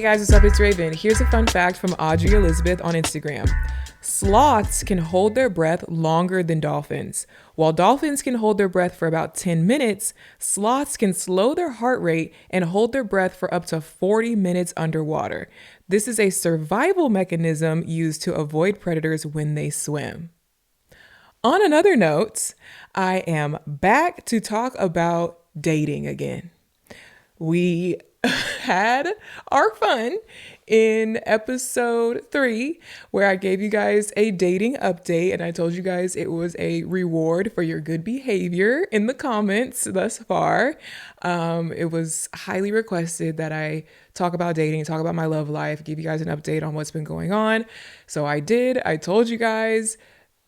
Hey guys, what's up? It's Raven. Here's a fun fact from Audrey Elizabeth on Instagram. Sloths can hold their breath longer than dolphins. While dolphins can hold their breath for about 10 minutes, sloths can slow their heart rate and hold their breath for up to 40 minutes underwater. This is a survival mechanism used to avoid predators when they swim. On another note, I am back to talk about dating again. We had our fun in episode 3, where I gave you guys a dating update and I told you guys it was a reward for your good behavior in the comments thus far. It was highly requested that I talk about dating, talk about my love life, give you guys an update on what's been going on. So I did. I told you guys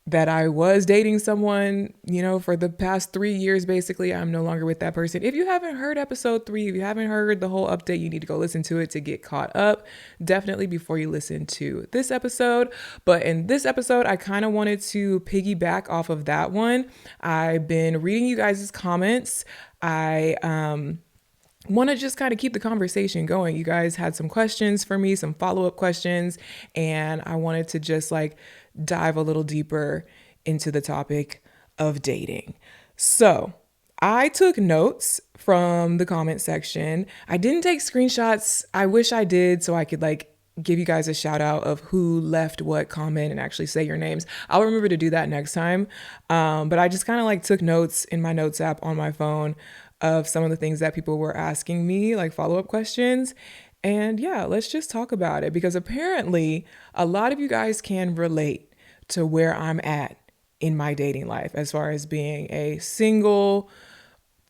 that I was dating someone, for the past 3 years, basically. I'm no longer with that person. If you haven't heard episode 3, if you haven't heard the whole update, you need to go listen to it to get caught up, definitely before you listen to this episode. But in this episode, I kind of wanted to piggyback off of that one. I've been reading you guys' comments. I want to just kind of keep the conversation going. You guys had some questions for me, some follow-up questions, and I wanted to just dive a little deeper into the topic of dating. So I took notes from the comment section. I didn't take screenshots. I wish I did, so I could give you guys a shout out of who left what comment and actually say your names. I'll remember to do that next time. But I just kind of took notes in my notes app on my phone of some of the things that people were asking me, follow-up questions. And yeah, let's just talk about it, because apparently a lot of you guys can relate to where I'm at in my dating life, as far as being a single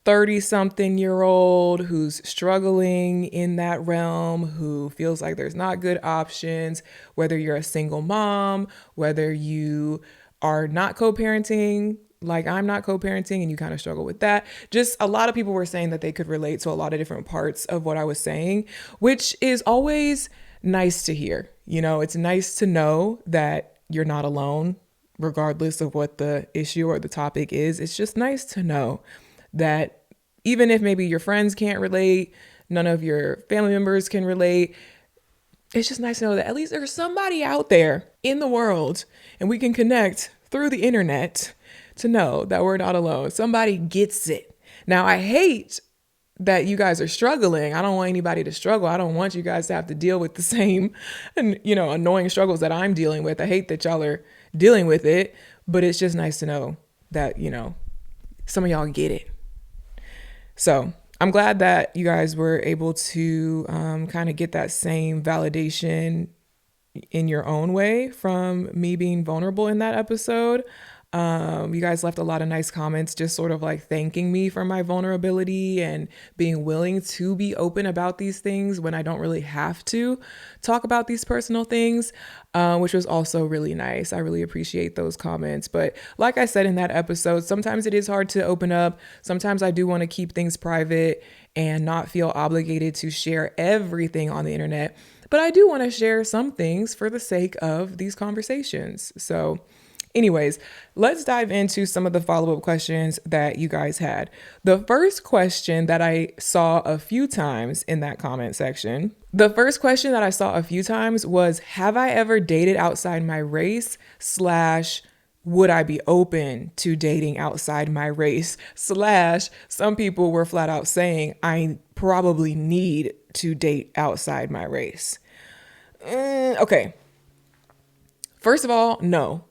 30-something-year-old who's struggling in that realm, who feels like there's not good options, whether you're a single mom, whether you are not co-parenting, like I'm not co-parenting and you kind of struggle with that. Just a lot of people were saying that they could relate to a lot of different parts of what I was saying, which is always nice to hear. It's nice to know that you're not alone, regardless of what the issue or the topic is. It's just nice to know that even if maybe your friends can't relate, none of your family members can relate, it's just nice to know that at least there's somebody out there in the world and we can connect through the internet to know that we're not alone. Somebody gets it. Now, I hate that you guys are struggling. I don't want anybody to struggle. I don't want you guys to have to deal with the same, annoying struggles that I'm dealing with. I hate that y'all are dealing with it, but it's just nice to know that, some of y'all get it. So I'm glad that you guys were able to kind of get that same validation in your own way from me being vulnerable in that episode. You guys left a lot of nice comments, just sort of thanking me for my vulnerability and being willing to be open about these things when I don't really have to talk about these personal things, which was also really nice. I really appreciate those comments. But like I said in that episode, sometimes it is hard to open up. Sometimes I do want to keep things private and not feel obligated to share everything on the internet. But I do want to share some things for the sake of these conversations. So anyways, let's dive into some of the follow-up questions that you guys had. The first question that I saw a few times in that comment section, was, have I ever dated outside my race / would I be open to dating outside my race / some people were flat out saying I probably need to date outside my race. Okay. First of all, no.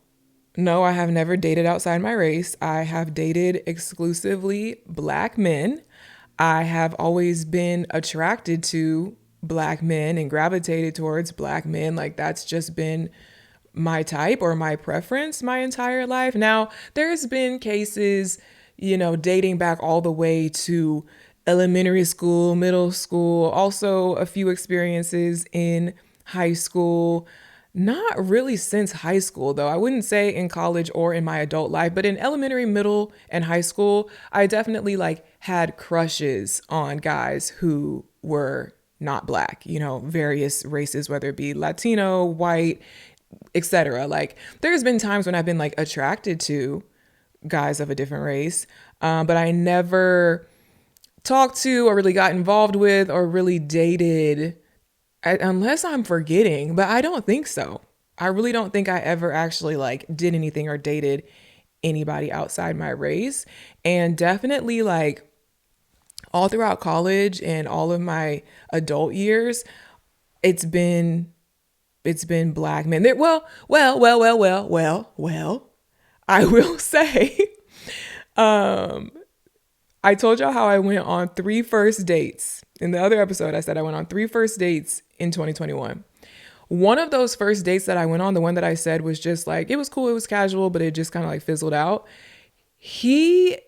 No, I have never dated outside my race. I have dated exclusively Black men. I have always been attracted to Black men and gravitated towards Black men. That's just been my type or my preference my entire life. Now, there's been cases, dating back all the way to elementary school, middle school, also a few experiences in high school. Not really since high school, though. I wouldn't say in college or in my adult life, but in elementary, middle, and high school, I definitely had crushes on guys who were not Black, various races, whether it be Latino, white, etc. There's been times when I've been attracted to guys of a different race, but I never talked to or really got involved with or really dated unless I'm forgetting, but I don't think so. I really don't think I ever actually like did anything or dated anybody outside my race. And definitely like all throughout college and all of my adult years, it's been it's been black men. Well. I will say, um, I told y'all how I went on 3 first dates. In the other episode, I said I went on 3 first dates in 2021. One of those first dates that I went on, the one that I said was just like, it was cool, it was casual, but it just kind of like fizzled out. He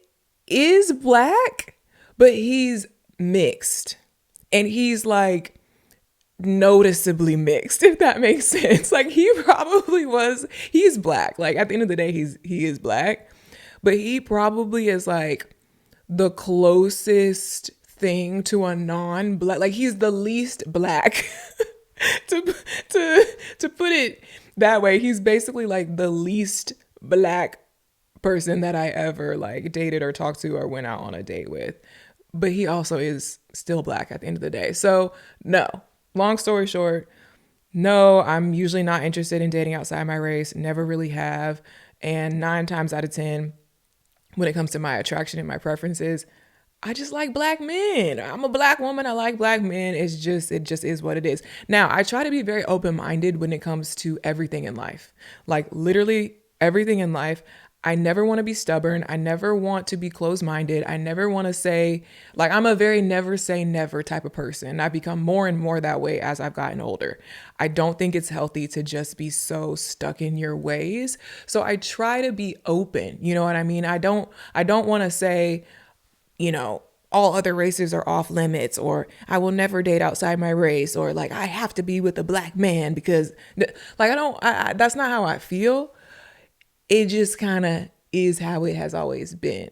is black, but he's mixed. And he's like noticeably mixed, if that makes sense. Like he's black. Like at the end of the day, he is black, but he probably is like the closest thing to a non-black. Like he's the least black. to to put it that way, he's basically like the least black person that I ever like dated or talked to or went out on a date with. But he also is still black at the end of the day. So no, long story short, no, I'm usually not interested in dating outside my race. Never really have. And 9 times out of 10, when it comes to my attraction and my preferences, I just like black men. I'm a black woman. I like black men. It just is what it is. Now, I try to be very open-minded when it comes to everything in life. Like literally everything in life. I never want to be stubborn. I never want to be closed-minded. I never want to say, like, I'm a very never say never type of person. I've become more and more that way as I've gotten older. I don't think it's healthy to just be so stuck in your ways. So I try to be open. You know what I mean? I don't want to say, all other races are off limits, or I will never date outside my race, or like I have to be with a black man because like that's not how I feel. It just kind of is how it has always been.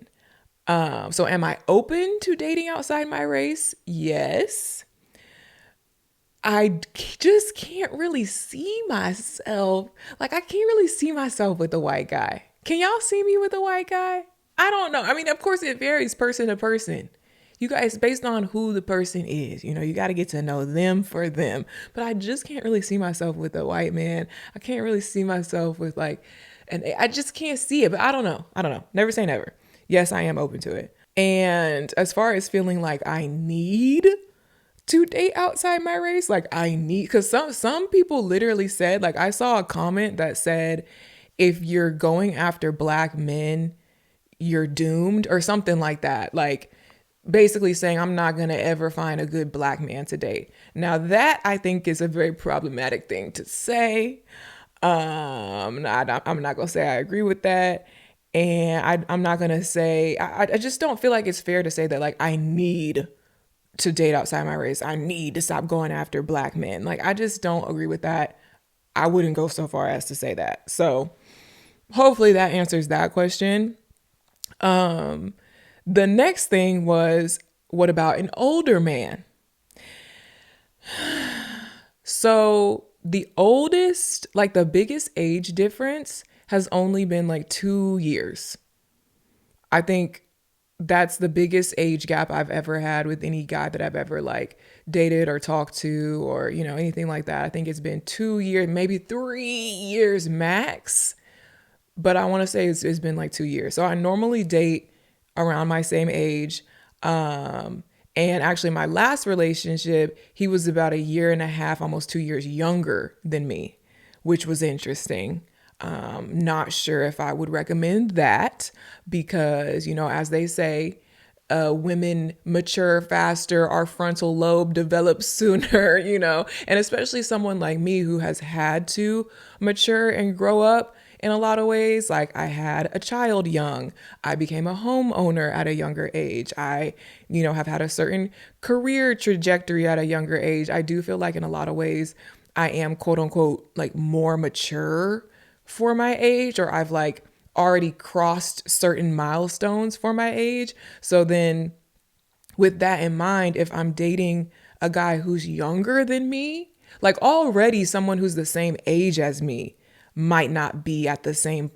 So am I open to dating outside my race? Yes. I just can't really see myself. Like I can't really see myself with a white guy. Can y'all see me with a white guy? I don't know. I mean, of course it varies person to person. You guys, based on who the person is, you got to get to know them for them. But I just can't really see myself with a white man. I can't really see myself with like, and I just can't see it, but I don't know. Never say never. Yes, I am open to it. And as far as feeling like I need to date outside my race, like because some people literally said, like I saw a comment that said, if you're going after black men, you're doomed or something like that. Like basically saying I'm not going to ever find a good black man to date. Now that I think is a very problematic thing to say. I'm not gonna say I agree with that, and I'm not gonna say I just don't feel like it's fair to say that like I need to date outside my race. I need to stop going after black men. Like I just don't agree with that. I wouldn't go so far as to say that. So hopefully that answers that question. The next thing was, what about an older man? So the oldest, like the biggest age difference has only been like 2 years. I think that's the biggest age gap I've ever had with any guy that I've ever like dated or talked to or, anything like that. I think it's been 2 years, maybe 3 years max. But I want to say it's been like 2 years. So I normally date around my same age. And actually my last relationship, he was about 1.5 years, almost 2 years younger than me, which was interesting. Not sure if I would recommend that because, as they say, women mature faster, our frontal lobe develops sooner, and especially someone like me who has had to mature and grow up in a lot of ways. Like I had a child young. I became a homeowner at a younger age. I, have had a certain career trajectory at a younger age. I do feel like in a lot of ways I am quote unquote like more mature for my age, or I've like already crossed certain milestones for my age. So then with that in mind, if I'm dating a guy who's younger than me, like already someone who's the same age as me might not be at the same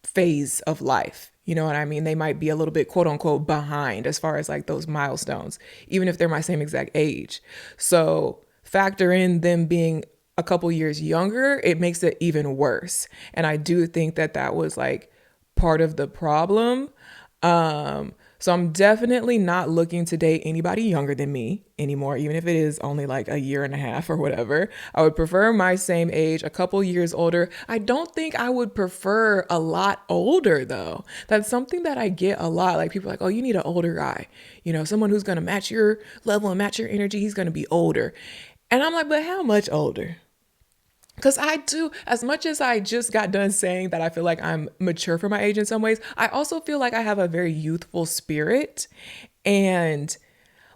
phase of life. You know what I mean? They might be a little bit quote unquote behind as far as like those milestones, even if they're my same exact age. So factor in them being a couple years younger, it makes it even worse. And I do think that that was like part of the problem. So I'm definitely not looking to date anybody younger than me anymore, even if it is only like a year and a half or whatever. I would prefer my same age, a couple years older. I don't think I would prefer a lot older though. That's something that I get a lot. Like people are like, oh, you need an older guy, someone who's going to match your level and match your energy. He's going to be older. And I'm like, but how much older? Because I do, as much as I just got done saying that I feel like I'm mature for my age in some ways, I also feel like I have a very youthful spirit. And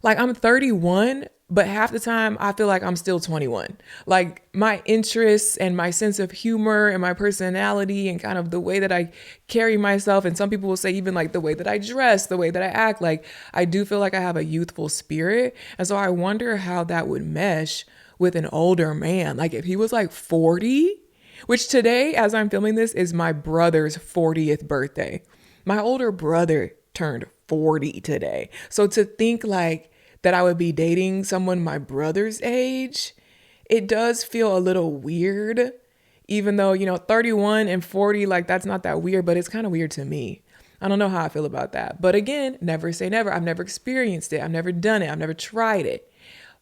like I'm 31, but half the time I feel like I'm still 21. Like my interests and my sense of humor and my personality and kind of the way that I carry myself. And some people will say even like the way that I dress, the way that I act, like I do feel like I have a youthful spirit. And so I wonder how that would mesh with an older man. Like if he was like 40, which today, as I'm filming this, is my brother's 40th birthday. My older brother turned 40 today. So to think like that I would be dating someone my brother's age, it does feel a little weird, even though, 31 and 40, like that's not that weird, but it's kind of weird to me. I don't know how I feel about that. But again, never say never. I've never experienced it. I've never done it. I've never tried it.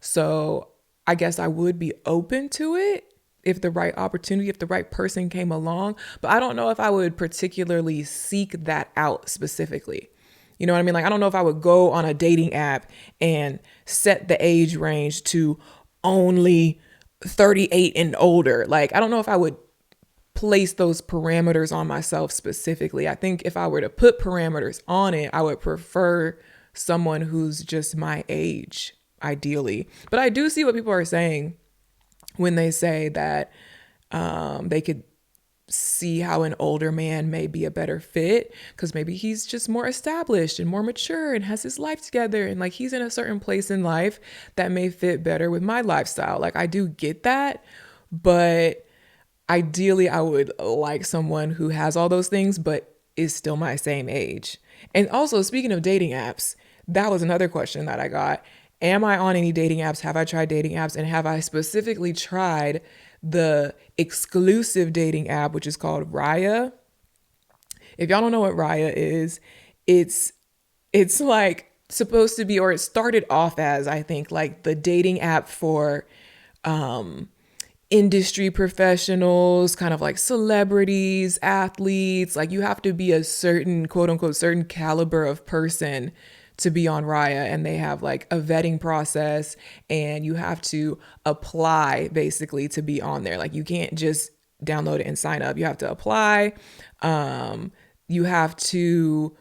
So I guess I would be open to it if the right opportunity, if the right person came along, but I don't know if I would particularly seek that out specifically. You know what I mean? Like, I don't know if I would go on a dating app and set the age range to only 38 and older. Like, I don't know if I would place those parameters on myself specifically. I think if I were to put parameters on it, I would prefer someone who's just my age, ideally. But I do see what people are saying when they say that they could see how an older man may be a better fit because maybe he's just more established and more mature and has his life together and like he's in a certain place in life that may fit better with my lifestyle. Like I do get that, but ideally I would like someone who has all those things but is still my same age. And also, speaking of dating apps, that was another question that I got. Am I on any dating apps? Have I tried dating apps? And have I specifically tried the exclusive dating app, which is called Raya? If y'all don't know what Raya is, it's like supposed to be, or it started off as, I think, like the dating app for industry professionals, kind of like celebrities, athletes. Like you have to be a certain, quote unquote, certain caliber of person to be on Raya, and they have like a vetting process and you have to apply basically to be on there. Like you can't just download it and sign up. You have to apply. You have to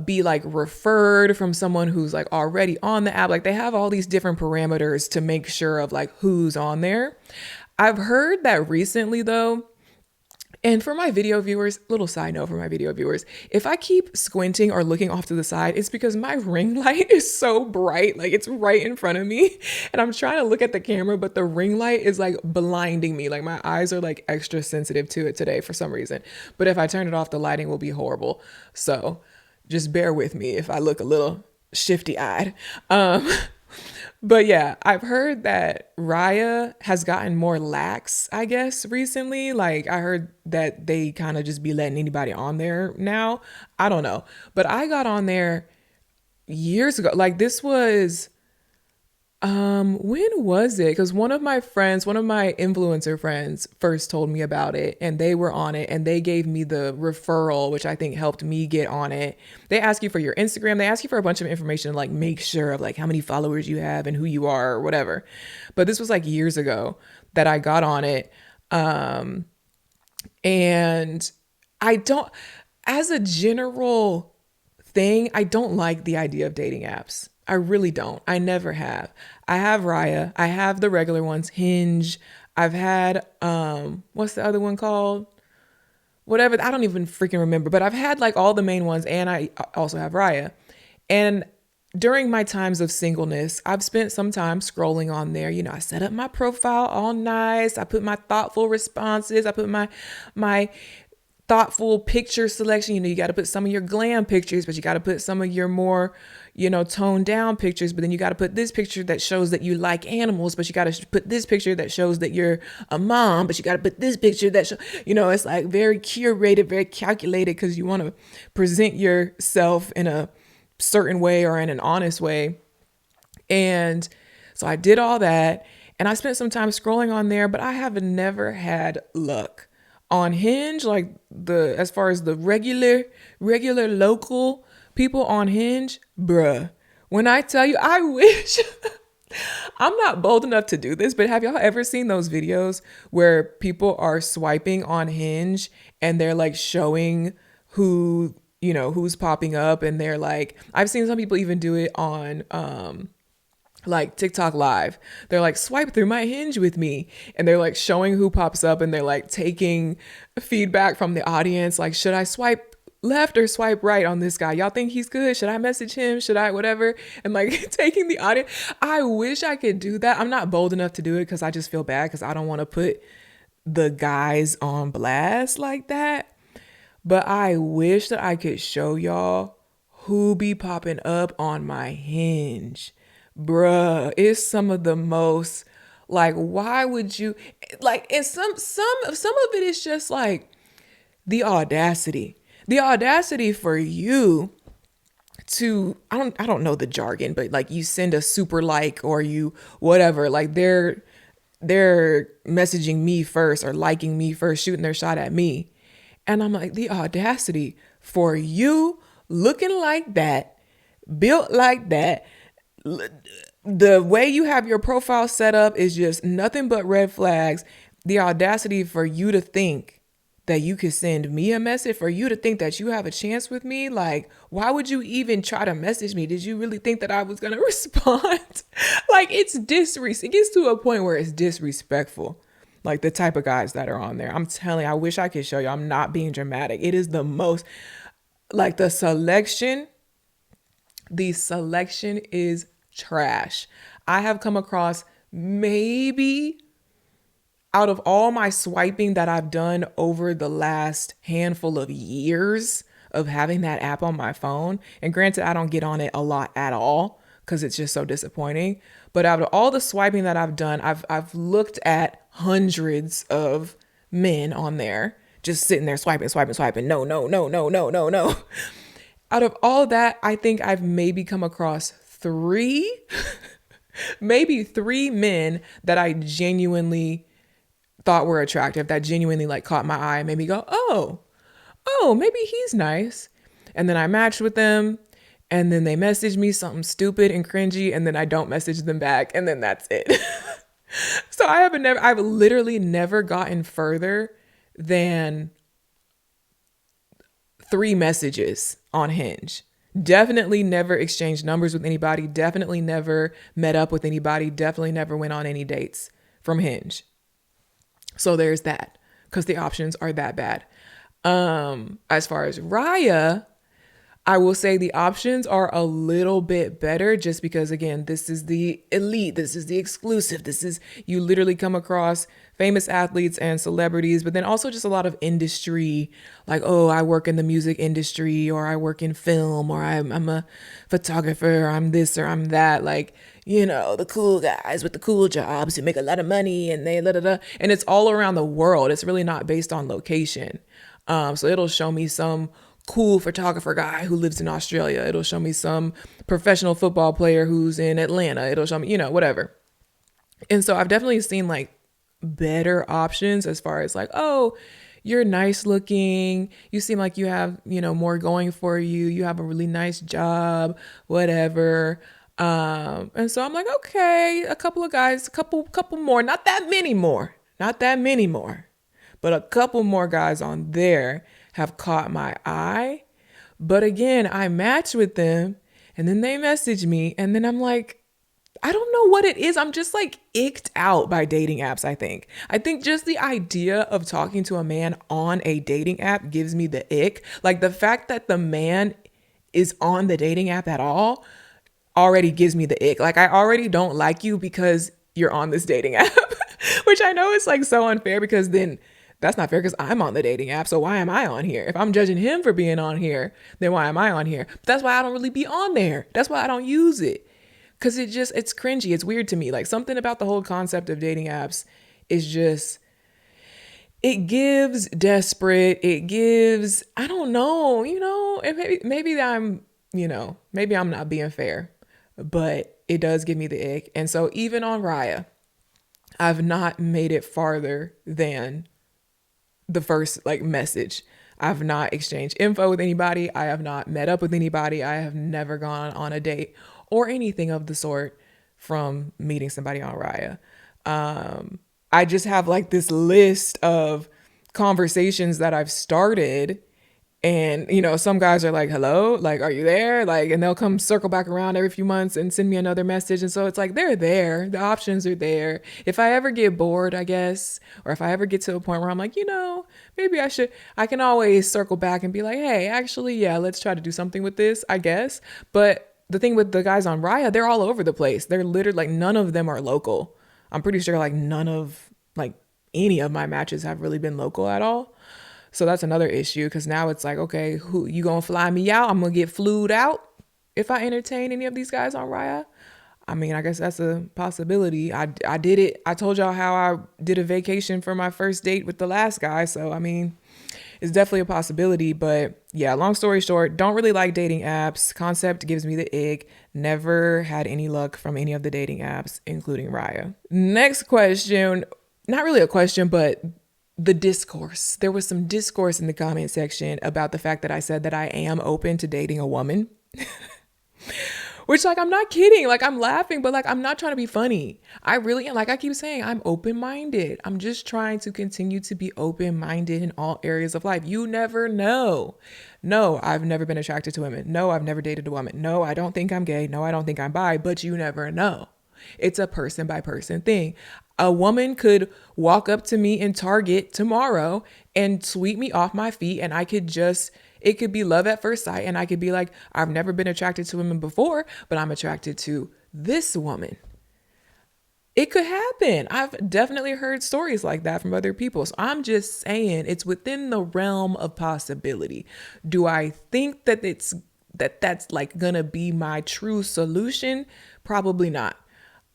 be like referred from someone who's like already on the app. Like they have all these different parameters to make sure of like who's on there. I've heard that recently though, and for my video viewers, little side note for my video viewers, if I keep squinting or looking off to the side, it's because my ring light is so bright. Like it's right in front of me and I'm trying to look at the camera, but the ring light is like blinding me. Like my eyes are like extra sensitive to it today for some reason. But if I turn it off, the lighting will be horrible. So just bear with me if I look a little shifty eyed. But yeah, I've heard that Raya has gotten more lax, I guess, recently. Like I heard that they kind of just be letting anybody on there now. I don't know. But I got on there years ago. Like this was, when was it? Because one of my influencer friends first told me about it and they were on it and they gave me the referral, which I think helped me get on it. They ask you for your Instagram. They ask you for a bunch of information, like make sure of like how many followers you have and who you are or whatever. But this was like years ago that I got on it. And I don't, as a general thing, I don't like the idea of dating apps. I really don't. I never have. I have Raya. I have the regular ones, Hinge. I've had, what's the other one called? Whatever. I don't even freaking remember, but I've had like all the main ones and I also have Raya. And during my times of singleness, I've spent some time scrolling on there. You know, I set up my profile all nice. I put my thoughtful responses. I put my thoughtful picture selection. You got to put some of your glam pictures, but you got to put some of your more, toned down pictures. But then you got to put this picture that shows that you like animals, but you got to put this picture that shows that you're a mom, but you got to put this picture that it's like very curated, very calculated, because you want to present yourself in a certain way or in an honest way. And so I did all that, and I spent some time scrolling on there, but I have never had luck on Hinge, like as far as the regular local people on Hinge. Bruh, when I tell you, I wish I'm not bold enough to do this, but have y'all ever seen those videos where people are swiping on Hinge and they're like showing who's popping up, and they're like, I've seen some people even do it on like TikTok live. They're like, swipe through my Hinge with me. And they're like showing who pops up, and they're like taking feedback from the audience. Like, should I swipe left or swipe right on this guy? Y'all think he's good? Should I message him? Should I whatever? And like taking the audience. I wish I could do that. I'm not bold enough to do it because I just feel bad because I don't want to put the guys on blast like that. But I wish that I could show y'all who be popping up on my Hinge. Bruh, it's some of the most, like, why would you, like, and some of it is just like the audacity for you to, I don't know the jargon, but like you send a super like, or you whatever, like they're messaging me first or liking me first, shooting their shot at me. And I'm like, the audacity for you looking like that, built like that, the way you have your profile set up is just nothing but red flags. The audacity for you to think that you could send me a message, for you to think that you have a chance with me. Like, why would you even try to message me? Did you really think that I was going to respond? Like, it gets to a point where it's disrespectful. Like the type of guys that are on there. I'm telling you, I wish I could show you. I'm not being dramatic. It is the most, like the selection is trash. I have come across, maybe out of all my swiping that I've done over the last handful of years of having that app on my phone, and granted, I don't get on it a lot at all because it's just so disappointing. But out of all the swiping that I've done, I've looked at hundreds of men on there just sitting there swiping. No. Out of all that, I think I've maybe come across maybe three men that I genuinely thought were attractive, that genuinely like caught my eye and made me go, oh, maybe he's nice. And then I matched with them, and then they message me something stupid and cringy, and then I don't message them back, and then that's it. So I've literally never gotten further than 3 messages on Hinge. Definitely never exchanged numbers with anybody. Definitely never met up with anybody. Definitely never went on any dates from Hinge. So there's that, because the options are that bad. As far as Raya, I will say the options are a little bit better, just because, again, this is the elite. This is the exclusive. You literally come across famous athletes and celebrities, but then also just a lot of industry, like, oh, I work in the music industry, or I work in film, or I'm a photographer, or I'm this, or I'm that. Like, the cool guys with the cool jobs who make a lot of money, and and it's all around the world. It's really not based on location. So it'll show me some cool photographer guy who lives in Australia. It'll show me some professional football player who's in Atlanta. It'll show me, whatever. And so I've definitely seen like better options as far as like, oh, you're nice looking. You seem like you have, more going for you. You have a really nice job, whatever. And so I'm like, okay, a couple of guys, a couple more, not that many more, but a couple more guys on there have caught my eye. But again, I match with them, and then they message me, and then I'm like, I don't know what it is. I'm just like icked out by dating apps, I think. I think just the idea of talking to a man on a dating app gives me the ick. Like the fact that the man is on the dating app at all already gives me the ick. Like I already don't like you because you're on this dating app, which I know is like so unfair, because then That's not fair because I'm on the dating app. So why am I on here? If I'm judging him for being on here, then why am I on here? But that's why I don't really be on there. That's why I don't use it. Cause it's cringy. It's weird to me. Like something about the whole concept of dating apps is just, it gives desperate. It gives, I don't know, and maybe maybe I'm not being fair, but it does give me the ick. And so even on Raya, I've not made it farther than the first like message. I've not exchanged info with anybody. I have not met up with anybody. I have never gone on a date or anything of the sort from meeting somebody on Raya. I just have like this list of conversations that I've started. And, some guys are like, hello, like, are you there? Like, and they'll come circle back around every few months and send me another message. And so it's like, they're there. The options are there. If I ever get bored, I guess, or if I ever get to a point where I'm like, maybe I can always circle back and be like, hey, actually, yeah, let's try to do something with this, I guess. But the thing with the guys on Raya, they're all over the place. They're literally like, none of them are local. I'm pretty sure like none of like any of my matches have really been local at all. So that's another issue because now it's like, okay, who you gonna fly me out? I'm gonna get flued out if I entertain any of these guys on Raya. I mean, I guess that's a possibility. I did it. I told y'all how I did a vacation for my first date with the last guy. So, I mean, it's definitely a possibility. But yeah, long story short, don't really like dating apps. Concept gives me the ick. Never had any luck from any of the dating apps, including Raya. Next question. Not really a question, but the discourse. There was some discourse in the comment section about the fact that I said that I am open to dating a woman. Which, like, I'm not kidding. Like, I'm laughing, but like, I'm not trying to be funny. I really am. Like I keep saying, I'm open-minded. I'm just trying to continue to be open-minded in all areas of life. You never know. No, I've never been attracted to women. No, I've never dated a woman. No, I don't think I'm gay. No, I don't think I'm bi, but you never know. It's a person by person thing. A woman could walk up to me in Target tomorrow and sweep me off my feet, and it could be love at first sight. And I could be like, I've never been attracted to women before, but I'm attracted to this woman. It could happen. I've definitely heard stories like that from other people. So I'm just saying it's within the realm of possibility. Do I think that that's like gonna be my true solution? Probably not,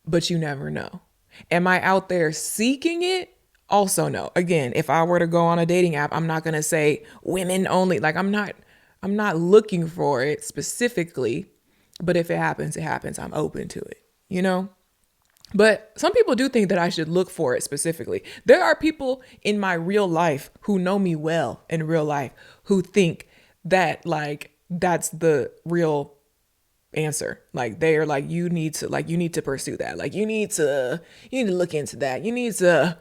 but you never know. Am I out there seeking it? Also no. Again, if I were to go on a dating app, I'm not going to say women only. Like I'm not looking for it specifically, but if it happens, it happens. I'm open to it, But some people do think that I should look for it specifically. There are people in my real life who know me well in real life who think that like that's the real answer. Like they are like, you need to pursue that. Like you need to look into that. You need to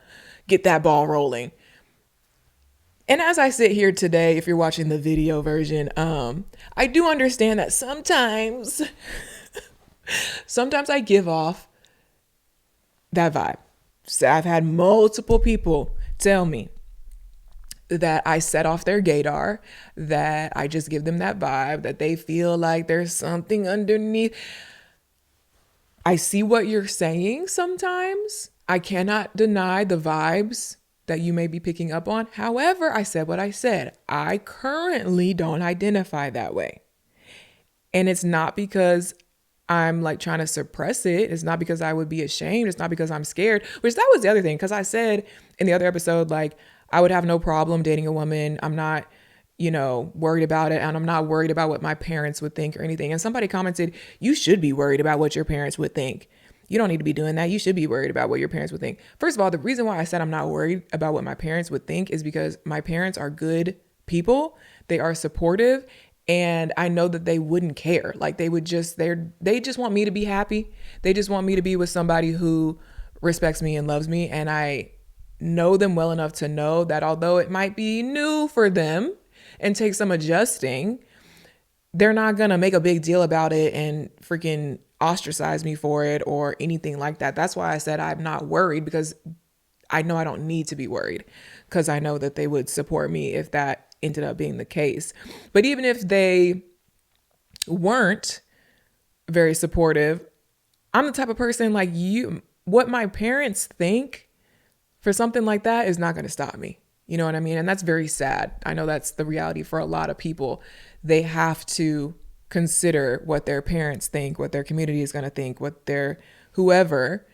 get that ball rolling. And as I sit here today, if you're watching the video version, I do understand that sometimes I give off that vibe. So I've had multiple people tell me that I set off their gaydar, that I just give them that vibe, that they feel like there's something underneath. I see what you're saying sometimes. I cannot deny the vibes that you may be picking up on. However, I said what I said. I currently don't identify that way. And it's not because I'm like trying to suppress it. It's not because I would be ashamed. It's not because I'm scared, which that was the other thing. Because I said in the other episode, like, I would have no problem dating a woman. I'm not, worried about it. And I'm not worried about what my parents would think or anything. And somebody commented, you should be worried about what your parents would think. You don't need to be doing that. You should be worried about what your parents would think. First of all, the reason why I said I'm not worried about what my parents would think is because my parents are good people. They are supportive. And I know that they wouldn't care. Like they just want me to be happy. They just want me to be with somebody who respects me and loves me. And I know them well enough to know that although it might be new for them and take some adjusting, they're not going to make a big deal about it and freaking ostracize me for it or anything like that. That's why I said I'm not worried, because I know I don't need to be worried, because I know that they would support me if that ended up being the case. But even if they weren't very supportive, I'm the type of person like what my parents think for something like that is not going to stop me. You know what I mean? And that's very sad. I know that's the reality for a lot of people. They have to consider what their parents think, what their community is going to think, what their whoever,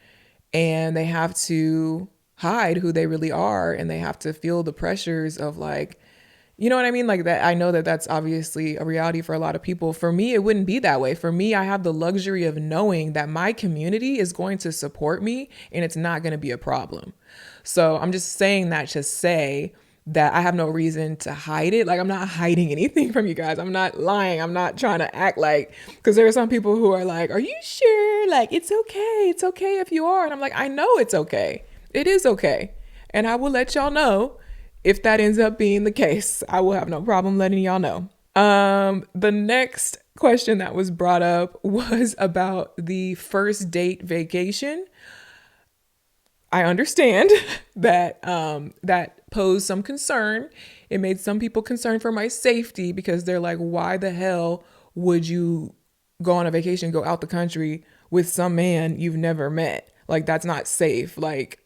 and they have to hide who they really are, and they have to feel the pressures of like, you know what I mean? Like that. I know that that's obviously a reality for a lot of people. For me, it wouldn't be that way. For me, I have the luxury of knowing that my community is going to support me and it's not going to be a problem. So I'm just saying that to say that I have no reason to hide it. Like, I'm not hiding anything from you guys. I'm not lying. I'm not trying to act like, because there are some people who are like, are you sure? Like, it's okay. It's okay if you are. And I'm like, I know it's okay. It is okay. And I will let y'all know if that ends up being the case. I will have no problem letting y'all know. The next question that was brought up was about the first date vacation. I understand that that posed some concern. It made some people concerned for my safety because they're like, why the hell would you go on a vacation, go out the country with some man you've never met? Like, that's not safe. Like,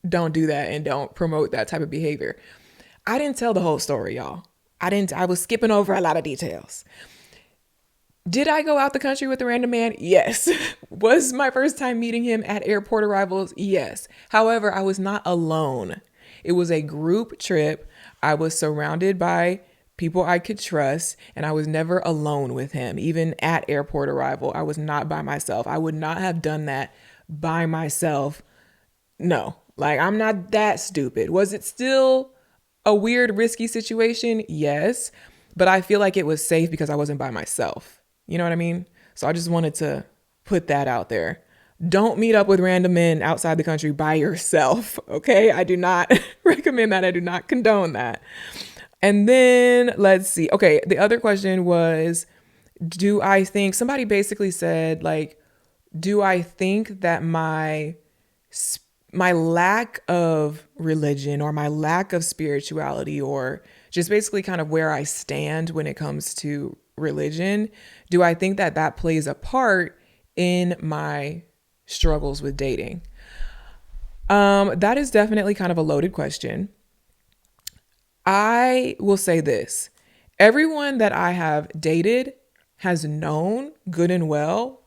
don't do that and don't promote that type of behavior. I didn't tell the whole story, y'all. I was skipping over a lot of details. Did I go out the country with a random man? Yes. Was my first time meeting him at airport arrivals? Yes. However, I was not alone. It was a group trip. I was surrounded by people I could trust, and I was never alone with him. Even at airport arrival, I was not by myself. I would not have done that by myself. No, like, I'm not that stupid. Was it still a weird, risky situation? Yes. But I feel like it was safe because I wasn't by myself. You know what I mean? So I just wanted to put that out there. Don't meet up with random men outside the country by yourself. Okay. I do not recommend that. I do not condone that. And then let's see. Okay. The other question was, do I think, somebody basically said, like, do I think that my lack of religion or my lack of spirituality, or just basically kind of where I stand when it comes to religion, do I think that that plays a part in my struggles with dating? That is definitely kind of a loaded question. I will say this. Everyone that I have dated has known good and well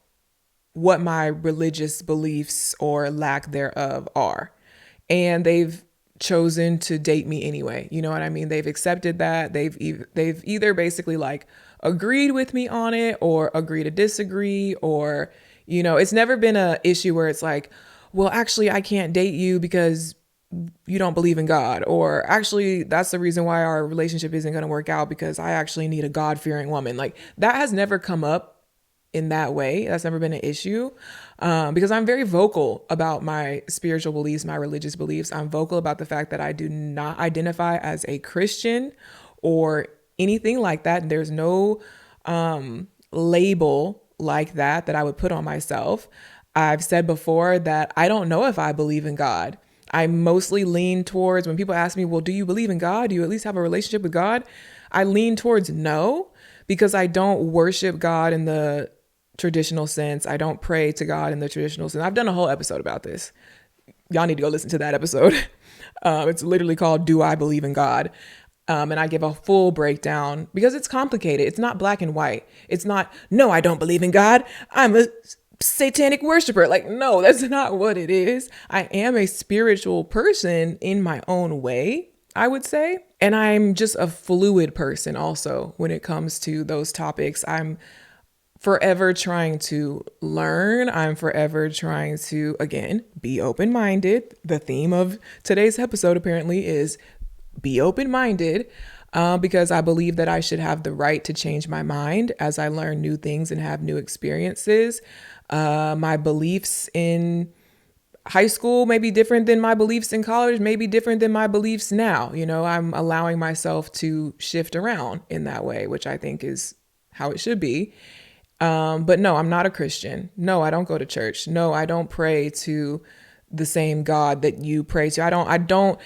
what my religious beliefs or lack thereof are. And they've chosen to date me anyway. You know what I mean? They've accepted that. They've either basically like agreed with me on it or agree to disagree, or, you know, it's never been a issue where it's like, well, actually, I can't date you because you don't believe in God, or actually that's the reason why our relationship isn't going to work out because I actually need a God-fearing woman. Like, that has never come up in that way. That's never been an issue, because I'm very vocal about my spiritual beliefs, my religious beliefs. I'm vocal about the fact that I do not identify as a Christian or anything like that. And there's no label like that I would put on myself. I've said before that I don't know if I believe in God. I mostly lean towards, when people ask me, well, do you believe in God? Do you at least have a relationship with God? I lean towards no, because I don't worship God in the traditional sense. I don't pray to God in the traditional sense. I've done a whole episode about this. Y'all need to go listen to that episode. It's literally called Do I Believe in God? And I give a full breakdown because it's complicated. It's not black and white. It's not, no, I don't believe in God. I'm a satanic worshiper. Like, no, that's not what it is. I am a spiritual person in my own way, I would say. And I'm just a fluid person also when it comes to those topics. I'm forever trying to learn. I'm forever trying to, again, be open-minded. The theme of today's episode apparently is be open-minded, because I believe that I should have the right to change my mind as I learn new things and have new experiences. My beliefs in high school may be different than my beliefs in college, may be different than my beliefs now. You know, I'm allowing myself to shift around in that way, which I think is how it should be. But no, I'm not a Christian. No, I don't go to church. No, I don't pray to the same God that you pray to.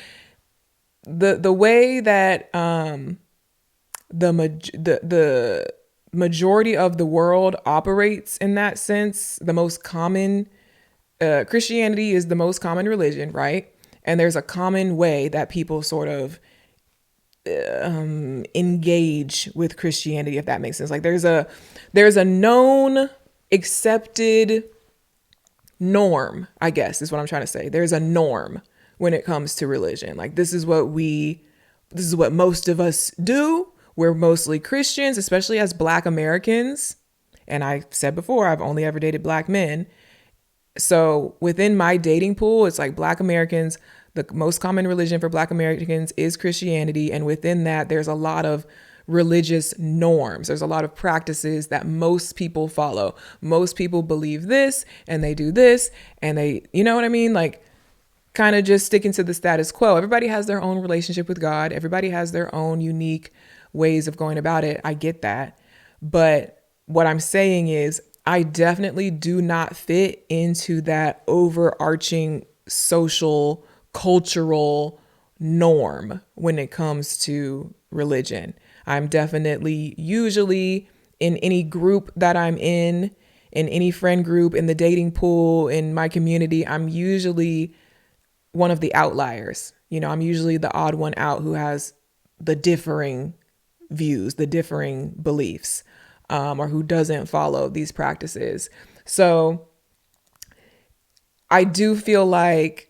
The way that, the majority of the world operates in that sense, the most common, Christianity is the most common religion, right? And there's a common way that people sort of engage with Christianity, if that makes sense. Like there's a known accepted norm, I guess is what I'm trying to say. There's a norm when it comes to religion. Like this is what most of us do. We're mostly Christians, especially as Black Americans. And I said before, I've only ever dated Black men. So within my dating pool, it's like Black Americans, the most common religion for Black Americans is Christianity. And within that, there's a lot of religious norms. There's a lot of practices that most people follow. Most people believe this and they do this and they, you know what I mean? Like kind of just sticking to the status quo. Everybody has their own relationship with God. Everybody has their own unique ways of going about it. I get that. But what I'm saying is I definitely do not fit into that overarching social, cultural norm when it comes to religion. I'm definitely usually in any group that I'm in any friend group, in the dating pool, in my community, I'm usually one of the outliers. You know, I'm usually the odd one out who has the differing views, the differing beliefs, or who doesn't follow these practices. So I do feel like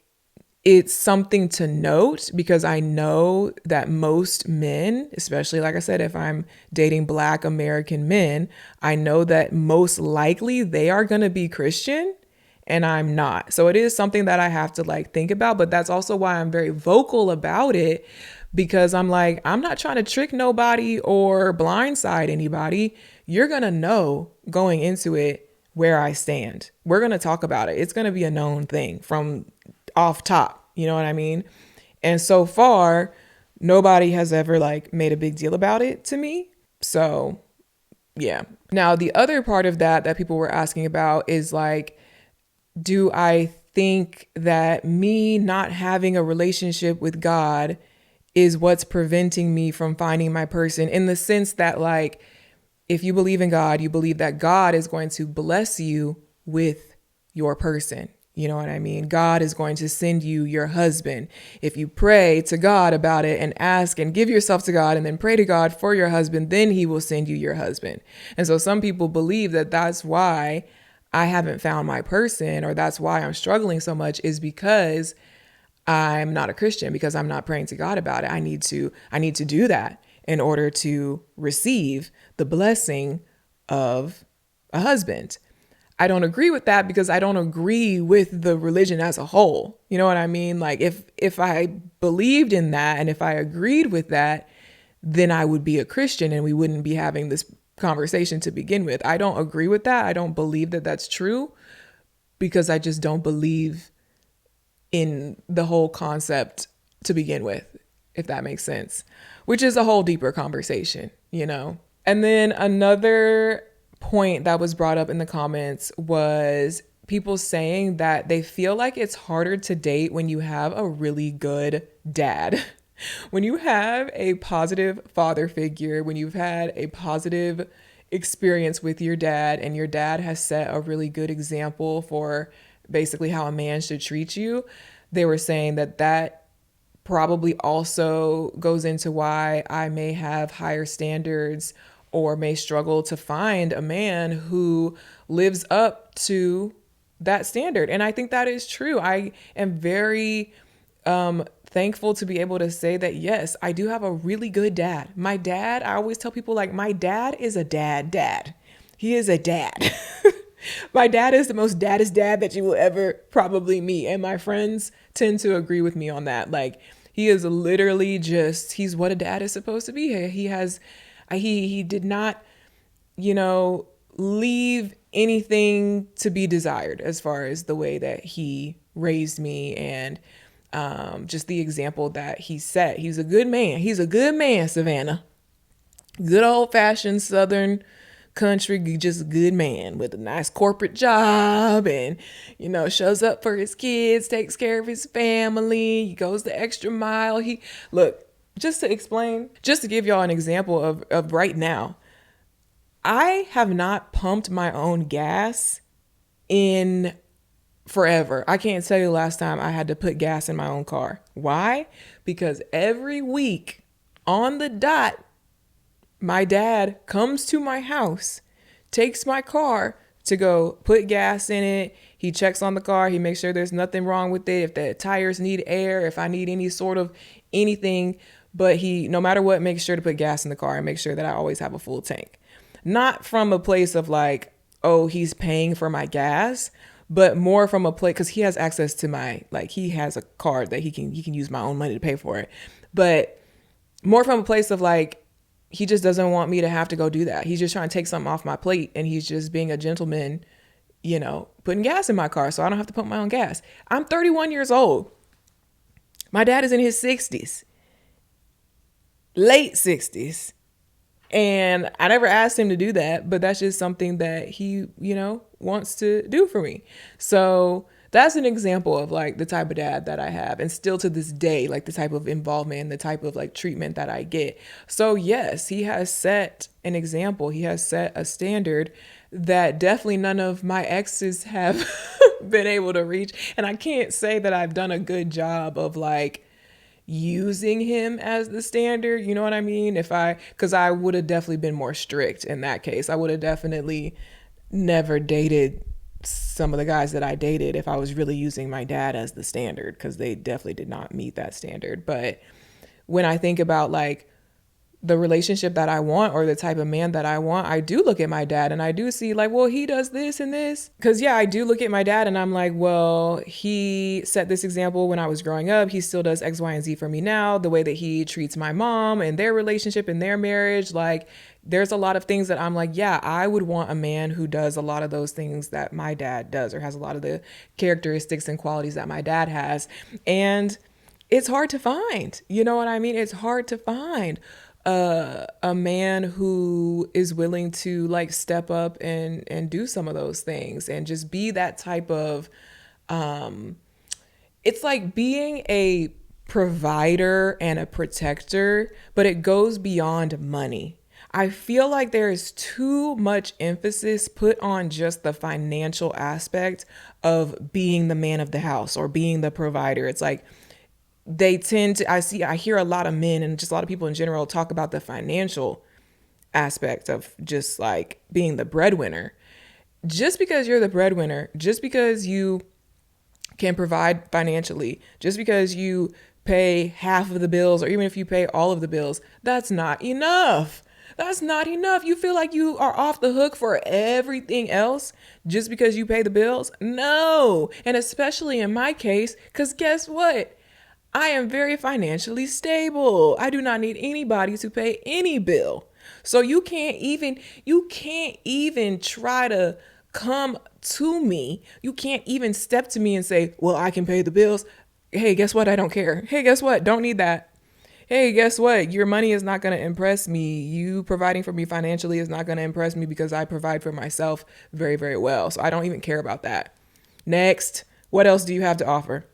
it's something to note because I know that most men, especially like I said, if I'm dating Black American men, I know that most likely they are going to be Christian and I'm not. So it is something that I have to like think about, but that's also why I'm very vocal about it because I'm like, I'm not trying to trick nobody or blindside anybody. You're going to know going into it where I stand. We're going to talk about it. It's going to be a known thing from off top. You know what I mean? And so far, nobody has ever like made a big deal about it to me. So yeah. Now, the other part of that people were asking about is like, do I think that me not having a relationship with God is what's preventing me from finding my person, in the sense that like, if you believe in God, you believe that God is going to bless you with your person. You know what I mean? God is going to send you your husband. If you pray to God about it and ask and give yourself to God and then pray to God for your husband, then he will send you your husband. And so some people believe that that's why I haven't found my person, or that's why I'm struggling so much, is because I'm not a Christian, because I'm not praying to God about it. I need to do that in order to receive the blessing of a husband. I don't agree with that because I don't agree with the religion as a whole. You know what I mean? Like if I believed in that and if I agreed with that, then I would be a Christian and we wouldn't be having this conversation to begin with. I don't agree with that. I don't believe that that's true because I just don't believe in the whole concept to begin with, if that makes sense, which is a whole deeper conversation, you know? And then another point that was brought up in the comments was people saying that they feel like it's harder to date when you have a really good dad. When you have a positive father figure, when you've had a positive experience with your dad and your dad has set a really good example for basically how a man should treat you, they were saying that probably also goes into why I may have higher standards or may struggle to find a man who lives up to that standard. And I think that is true. I am very thankful to be able to say that, yes, I do have a really good dad. My dad, I always tell people like, my dad is a dad. He is a dad. My dad is the most daddest dad that you will ever probably meet. And my friends tend to agree with me on that. Like, he is literally just, he's what a dad is supposed to be. He did not, leave anything to be desired as far as the way that he raised me and just the example that he set. He's a good man. He's a good man, Savannah. Good old fashioned Southern country, just a good man with a nice corporate job and, shows up for his kids, takes care of his family. He goes the extra mile. Just to give y'all an example of right now, I have not pumped my own gas in forever. I can't tell you the last time I had to put gas in my own car. Why? Because every week On the dot, my dad comes to my house, takes my car to go put gas in it. He checks on the car. He makes sure there's nothing wrong with it. If the tires need air, if I need any sort of anything, but he, no matter what, makes sure to put gas in the car and make sure that I always have a full tank. Not from a place of like, oh, he's paying for my gas, but more from a place because he has access to my, like, he has a card that he can use my own money to pay for it. But more from a place of like, he just doesn't want me to have to go do that. He's just trying to take something off my plate, and he's just being a gentleman, putting gas in my car so I don't have to put my own gas. I'm 31 years old. My dad is in his 60s, late 60s. And I never asked him to do that, but that's just something that he, wants to do for me. So that's an example of like the type of dad that I have, and still to this day, like the type of involvement and the type of like treatment that I get. So yes, he has set an example. He has set a standard that definitely none of my exes have been able to reach. And I can't say that I've done a good job of like using him as the standard. You know what I mean? Because I would have definitely been more strict in that case. I would have definitely never dated some of the guys that I dated if I was really using my dad as the standard, because they definitely did not meet that standard. But when I think about like the relationship that I want or the type of man that I want, I do look at my dad and I do see like, well, he does this and this. Because yeah, I do look at my dad and I'm like, well, he set this example when I was growing up. He still does X, Y, and Z for me now. The way that he treats my mom and their relationship and their marriage, like there's a lot of things that I'm like, yeah, I would want a man who does a lot of those things that my dad does, or has a lot of the characteristics and qualities that my dad has. And it's hard to find, you know what I mean? It's hard to find a man who is willing to like step up and do some of those things and just be that type of, it's like being a provider and a protector, but it goes beyond money. I feel like there is too much emphasis put on just the financial aspect of being the man of the house or being the provider. It's like, they tend to, I hear a lot of men and just a lot of people in general talk about the financial aspect of just like being the breadwinner. Just because you're the breadwinner, just because you can provide financially, just because you pay half of the bills, or even if you pay all of the bills, that's not enough. That's not enough. You feel like you are off the hook for everything else just because you pay the bills? No. And especially in my case, because guess what? I am very financially stable. I do not need anybody to pay any bill. So you can't even try to come to me. You can't even step to me and say, well, I can pay the bills. Hey, guess what? I don't care. Hey, guess what? Don't need that. Hey, guess what? Your money is not going to impress me. You providing for me financially is not going to impress me because I provide for myself very, very well. So I don't even care about that. Next, what else do you have to offer?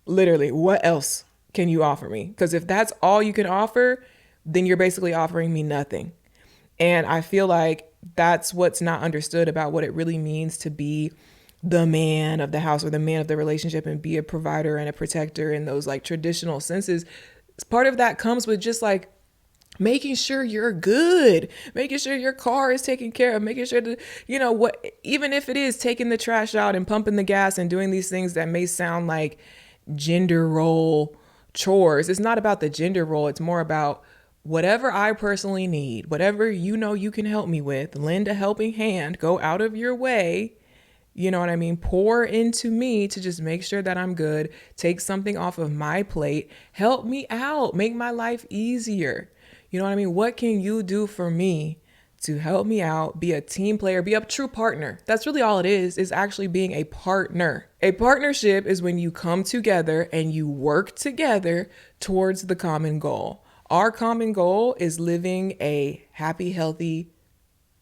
Literally, what else can you offer me? Because if that's all you can offer, then you're basically offering me nothing. And I feel like that's what's not understood about what it really means to be the man of the house or the man of the relationship and be a provider and a protector in those like traditional senses. Part of that comes with just like making sure you're good, making sure your car is taken care of, making sure that, even if it is taking the trash out and pumping the gas and doing these things that may sound like gender role chores. It's not about the gender role. It's more about whatever I personally need, whatever you can help me with, lend a helping hand, go out of your way, you know what I mean? Pour into me to just make sure that I'm good, take something off of my plate, help me out, make my life easier. You know what I mean? What can you do for me to help me out, be a team player, be a true partner? That's really all it is actually being a partner. A partnership is when you come together and you work together towards the common goal. Our common goal is living a happy, healthy,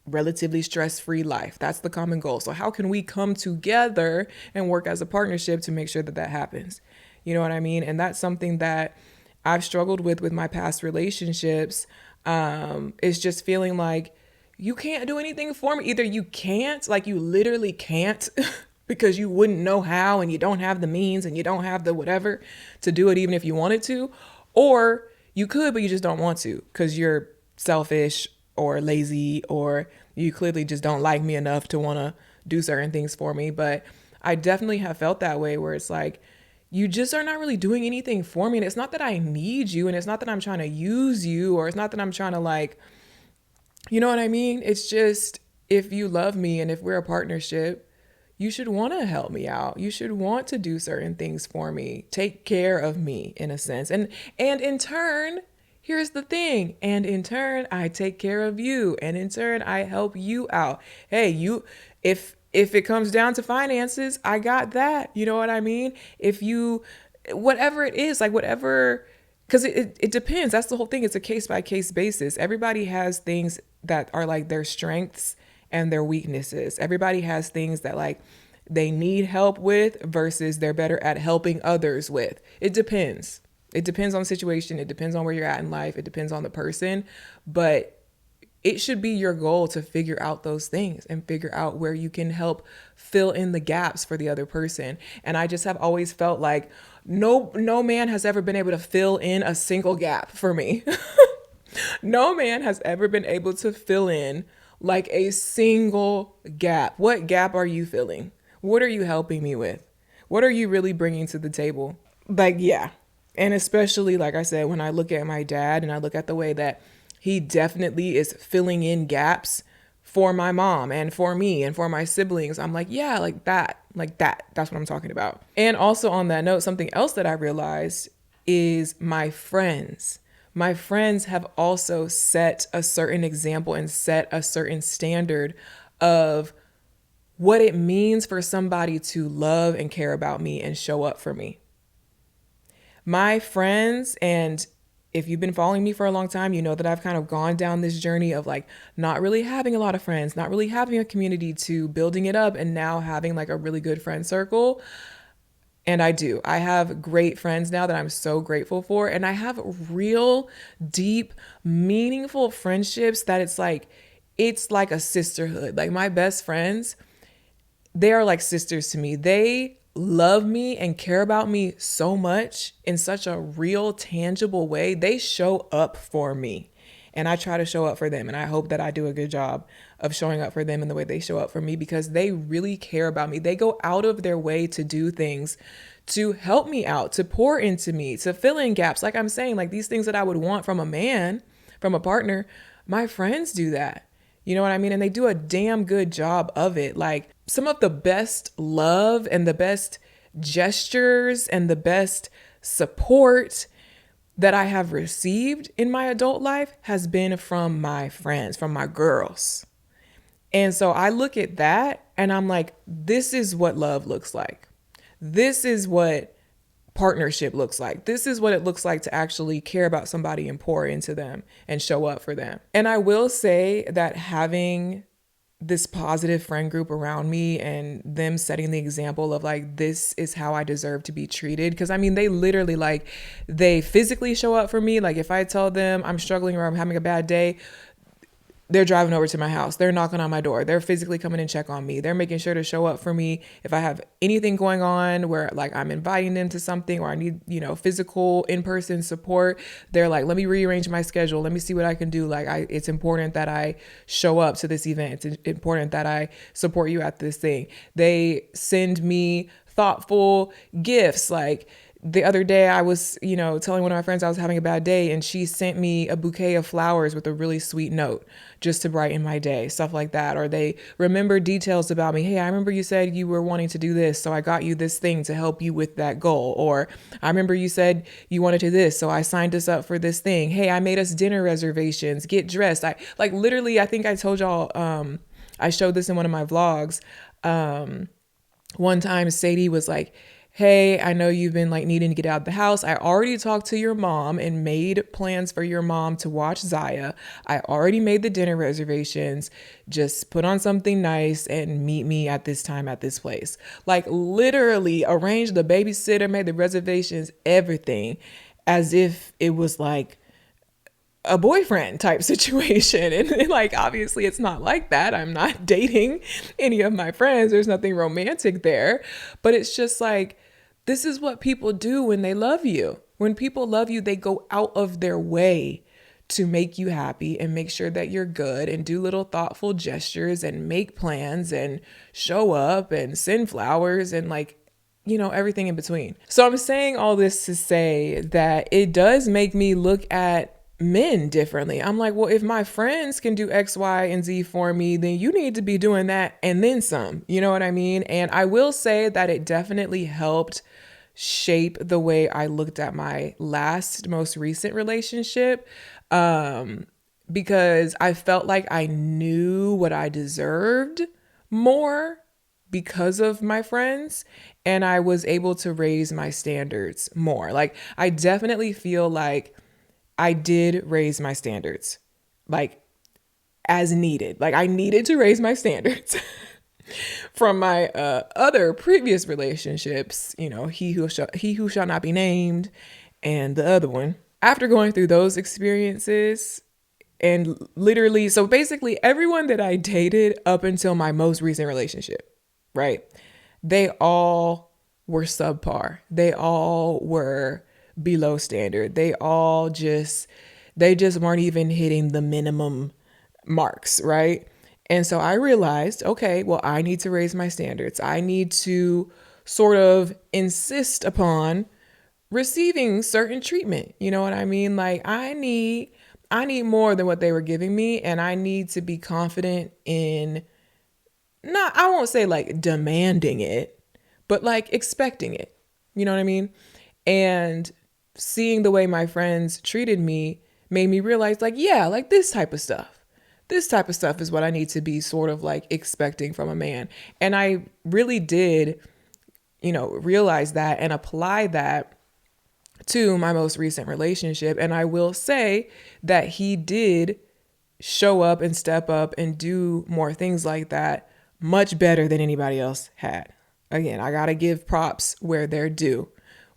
relatively stress-free life. That's the common goal. So how can we come together and work as a partnership to make sure that that happens? You know what I mean? And that's something that I've struggled with my past relationships. Is just feeling like you can't do anything for me. Either you can't, like you literally can't because you wouldn't know how and you don't have the means and you don't have the whatever to do it even if you wanted to, or You could, but you just don't want to because you're selfish or lazy, or you clearly just don't like me enough to want to do certain things for me. But I definitely have felt that way where it's like, you just are not really doing anything for me. And it's not that I need you, and it's not that I'm trying to use you, or it's not that I'm trying to like, you know what I mean? It's just, if you love me and if we're a partnership, you should want to help me out. You should want to do certain things for me, take care of me in a sense. And in turn, here's the thing. And in turn, I take care of you. And in turn, I help you out. Hey, if it comes down to finances, I got that. You know what I mean? If you, whatever it is, like whatever, because it depends. That's the whole thing. It's a case by case basis. Everybody has things that are like their strengths and their weaknesses. Everybody has things that like they need help with versus they're better at helping others with. It depends. It depends on the situation. It depends on where you're at in life. It depends on the person. But it should be your goal to figure out those things and figure out where you can help fill in the gaps for the other person. And I just have always felt like no man has ever been able to fill in a single gap for me. No man has ever been able to fill in like a single gap. What gap are you filling? What are you helping me with? What are you really bringing to the table? Like, yeah. And especially, like I said, when I look at my dad and I look at the way that he definitely is filling in gaps for my mom and for me and for my siblings, I'm like, yeah, like that. That's what I'm talking about. And also on that note, something else that I realized is my friends. My friends have also set a certain example and set a certain standard of what it means for somebody to love and care about me and show up for me. My friends, and if you've been following me for a long time, you know that I've kind of gone down this journey of like not really having a lot of friends, not really having a community, to building it up and now having like a really good friend circle. And I do. I have great friends now that I'm so grateful for. And I have real, deep, meaningful friendships that it's like a sisterhood. Like my best friends, they are like sisters to me. They love me and care about me so much in such a real, tangible way. They show up for me. And I try to show up for them. And I hope that I do a good job of showing up for them in the way they show up for me, because they really care about me. They go out of their way to do things to help me out, to pour into me, to fill in gaps. Like I'm saying, like these things that I would want from a man, from a partner, my friends do that. You know what I mean? And they do a damn good job of it. Like some of the best love and the best gestures and the best support that I have received in my adult life has been from my friends, from my girls. And so I look at that and I'm like, this is what love looks like. This is what partnership looks like. This is what it looks like to actually care about somebody and pour into them and show up for them. And I will say that having this positive friend group around me and them setting the example of like, this is how I deserve to be treated. Cause I mean, they literally like, they physically show up for me. Like if I tell them I'm struggling or I'm having a bad day, they're driving over to my house. They're knocking on my door. They're physically coming and check on me. They're making sure to show up for me. If I have anything going on where like I'm inviting them to something or I need, physical in-person support, they're like, let me rearrange my schedule. Let me see what I can do. Like it's important that I show up to this event. It's important that I support you at this thing. They send me thoughtful gifts. Like the other day I was, telling one of my friends I was having a bad day, and she sent me a bouquet of flowers with a really sweet note just to brighten my day, stuff like that. Or they remember details about me. Hey, I remember you said you were wanting to do this, so I got you this thing to help you with that goal. Or I remember you said you wanted to do this, so I signed us up for this thing. Hey, I made us dinner reservations, get dressed. I think I told y'all, I showed this in one of my vlogs. One time Sadie was like, hey, I know you've been like needing to get out of the house. I already talked to your mom and made plans for your mom to watch Zaya. I already made the dinner reservations. Just put on something nice and meet me at this time at this place. Like literally arranged the babysitter, made the reservations, everything, as if it was like a boyfriend type situation. And like, obviously it's not like that. I'm not dating any of my friends. There's nothing romantic there, but it's just like, this is what people do when they love you, When people love you, they go out of their way to make you happy and make sure that you're good and do little thoughtful gestures and make plans and show up and send flowers and like, everything in between. So I'm saying all this to say that it does make me look at men differently. I'm like, well, if my friends can do X, Y, and Z for me, then you need to be doing that and then some. You know what I mean? And I will say that it definitely helped shape the way I looked at my most recent relationship, because I felt like I knew what I deserved more because of my friends, and I was able to raise my standards more. Like, I definitely feel like I did raise my standards, like, as needed. Like, I needed to raise my standards from my other previous relationships, he who shall not be named, and the other one. After going through those experiences, and literally, so basically everyone that I dated up until my most recent relationship, right? They all were subpar. They all were below standard. They just weren't even hitting the minimum marks, right? And so I realized, okay, well, I need to raise my standards. I need to sort of insist upon receiving certain treatment. You know what I mean? Like, I need more than what they were giving me, and I need to be confident in, not, I won't say like demanding it, but like expecting it. You know what I mean? And seeing the way my friends treated me made me realize, like, yeah, like this type of stuff is what I need to be sort of like expecting from a man. And I really did, realize that and apply that to my most recent relationship. And I will say that he did show up and step up and do more things like that much better than anybody else had. Again, I got to give props where they're due.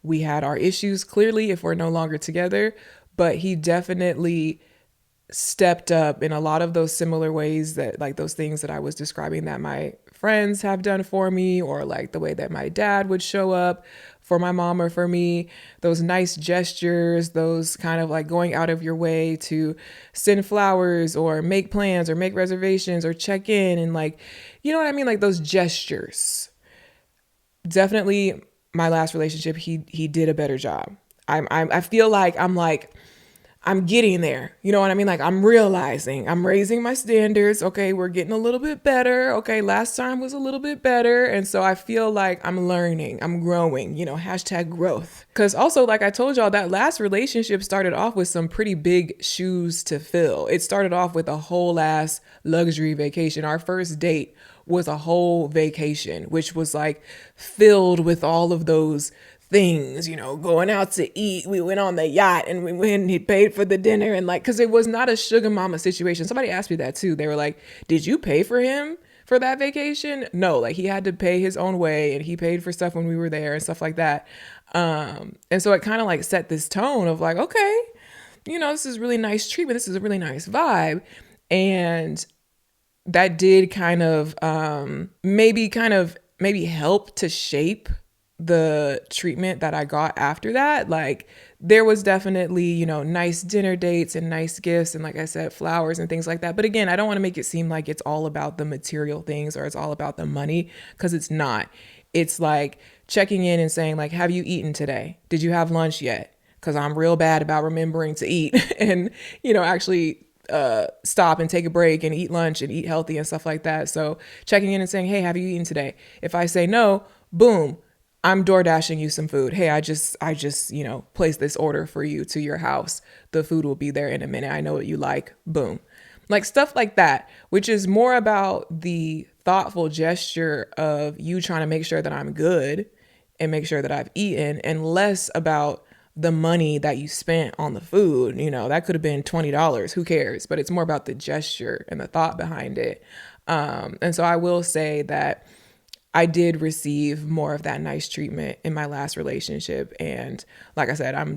We had our issues, clearly, if we're no longer together, but he definitely stepped up in a lot of those similar ways, that like those things that I was describing that my friends have done for me, or like the way that my dad would show up for my mom or for me, those nice gestures, those kind of like going out of your way to send flowers or make plans or make reservations or check in, and like, you know what I mean? Like those gestures. Definitely my last relationship, he did a better job. I feel like I'm getting there. You know what I mean? Like, I'm realizing I'm raising my standards. Okay, we're getting a little bit better. Okay, last time was a little bit better. And so I feel like I'm learning, I'm growing, hashtag growth. Because also, like I told y'all, that last relationship started off with some pretty big shoes to fill. It started off with a whole ass luxury vacation. Our first date was a whole vacation, which was like filled with all of those things, going out to eat. We went on the yacht and we went and he paid for the dinner, and like, cause it was not a sugar mama situation. Somebody asked me that too. They were like, did you pay for him for that vacation? No, like he had to pay his own way, and he paid for stuff when we were there and stuff like that. And so it kind of like set this tone of like, okay, this is really nice treatment. This is a really nice vibe. And that did kind of maybe help to shape the treatment that I got after that. Like, there was definitely, nice dinner dates and nice gifts and, like I said, flowers and things like that. But again, I don't want to make it seem like it's all about the material things or it's all about the money, because it's not. It's like checking in and saying, like, have you eaten today? Did you have lunch yet? Because I'm real bad about remembering to eat and, actually stop and take a break and eat lunch and eat healthy and stuff like that. So checking in and saying, hey, have you eaten today? If I say no, boom, I'm door dashing you some food. Hey, I just, placed this order for you to your house. The food will be there in a minute. I know what you like. Boom. Like stuff like that, which is more about the thoughtful gesture of you trying to make sure that I'm good and make sure that I've eaten, and less about the money that you spent on the food. That could have been $20. Who cares? But it's more about the gesture and the thought behind it. And so I will say that I did receive more of that nice treatment in my last relationship. And like I said, I'm